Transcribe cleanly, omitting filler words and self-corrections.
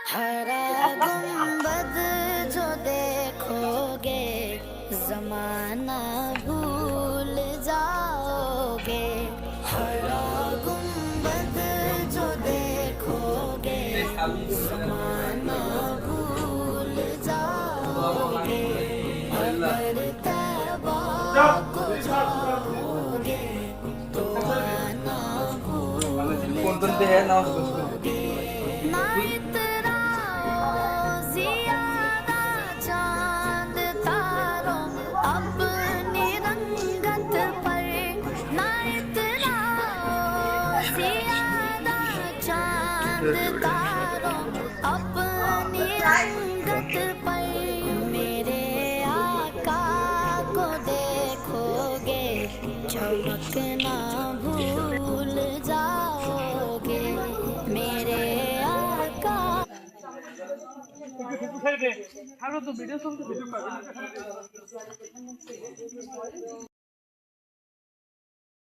हरा गुंबद जो देखोगे जमाना भूल जाओगे। हरा गुंबद जो देखोगे जमाना भूल जाओगे। अगर तैबा को जाओगे तो आना भूल जाओगे। ना इतराओ ज़ियादा चांद तारों अपनी रंगत पर। ना इतराओ ज़ियादा चांद तारों अपनी रंगत पर। मेरे आका को देखोगे चमकना भूल जाओगे। मेरे आका